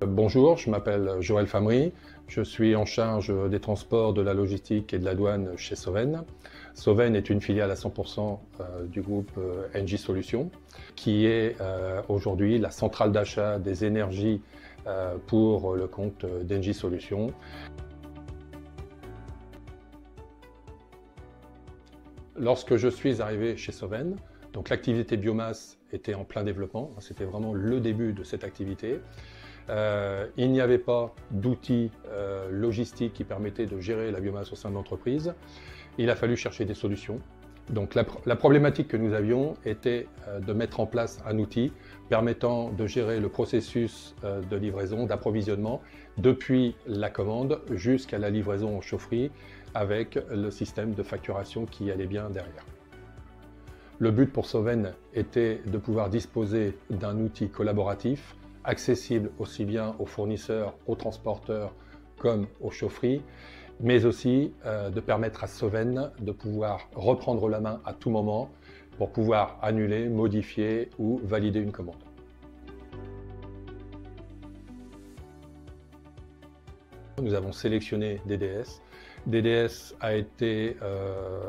Bonjour, je m'appelle Joël Famry, je suis en charge des transports, de la logistique et de la douane chez Soven. Soven est une filiale à 100% du groupe Engie Solutions, qui est aujourd'hui la centrale d'achat des énergies pour le compte d'Engie Solutions. Lorsque je suis arrivé chez Soven, donc l'activité biomasse était en plein développement, c'était vraiment le début de cette activité. Il n'y avait pas d'outils logistiques qui permettaient de gérer la biomasse au sein de l'entreprise. Il a fallu chercher des solutions. Donc la problématique que nous avions était de mettre en place un outil permettant de gérer le processus de livraison, d'approvisionnement, depuis la commande jusqu'à la livraison en chaufferie avec le système de facturation qui allait bien derrière. Le but pour Soven était de pouvoir disposer d'un outil collaboratif accessible aussi bien aux fournisseurs, aux transporteurs comme aux chaufferies, mais aussi de permettre à Soven de pouvoir reprendre la main à tout moment pour pouvoir annuler, modifier ou valider une commande. Nous avons sélectionné DDS. DDS a été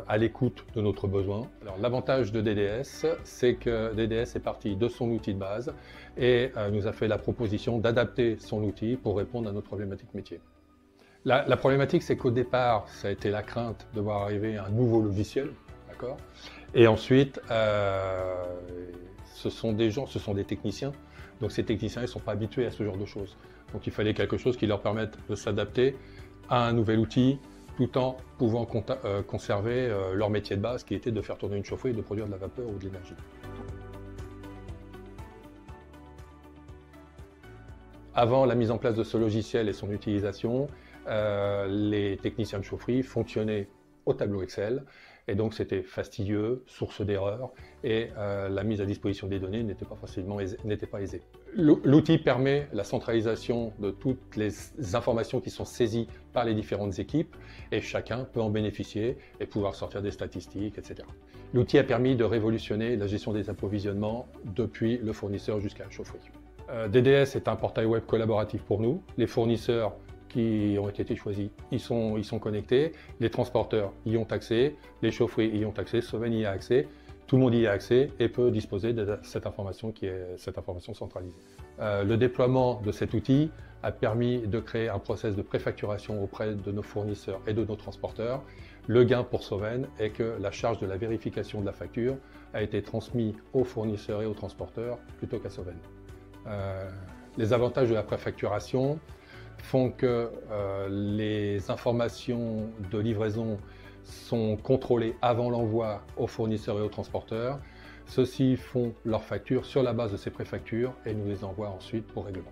à l'écoute de notre besoin. L'avantage de DDS, c'est que DDS est parti de son outil de base et nous a fait la proposition d'adapter son outil pour répondre à notre problématique métier. La problématique, c'est qu'au départ, ça a été la crainte de voir arriver un nouveau logiciel, d'accord ? Et ensuite, ce sont des gens, ce sont des techniciens. Donc ces techniciens, ils ne sont pas habitués à ce genre de choses. Donc il fallait quelque chose qui leur permette de s'adapter à un nouvel outil, tout en pouvant conserver leur métier de base qui était de faire tourner une chaufferie et de produire de la vapeur ou de l'énergie. Avant la mise en place de ce logiciel et son utilisation, les techniciens de chaufferie fonctionnaient au tableau Excel et donc c'était fastidieux, source d'erreurs et la mise à disposition des données n'était pas aisée. L'outil permet la centralisation de toutes les informations qui sont saisies par les différentes équipes et chacun peut en bénéficier et pouvoir sortir des statistiques, etc. L'outil a permis de révolutionner la gestion des approvisionnements depuis le fournisseur jusqu'à la chaufferie. DDS est un portail web collaboratif pour nous. Les fournisseurs qui ont été choisis, ils sont connectés. Les transporteurs y ont accès, les chaufferies y ont accès, Soven y a accès. Tout le monde y a accès et peut disposer de cette information qui est cette information centralisée. Le déploiement de cet outil a permis de créer un process de préfacturation auprès de nos fournisseurs et de nos transporteurs. Le gain pour Soven est que la charge de la vérification de la facture a été transmise aux fournisseurs et aux transporteurs plutôt qu'à Soven. Les avantages de la préfacturation font que les informations de livraison sont contrôlées avant l'envoi aux fournisseurs et aux transporteurs. Ceux-ci font leurs factures sur la base de ces préfactures et nous les envoient ensuite pour règlement.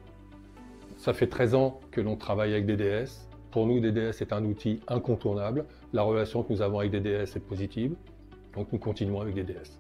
Ça fait 13 ans que l'on travaille avec DDS. Pour nous, DDS est un outil incontournable. La relation que nous avons avec DDS est positive, donc nous continuons avec DDS.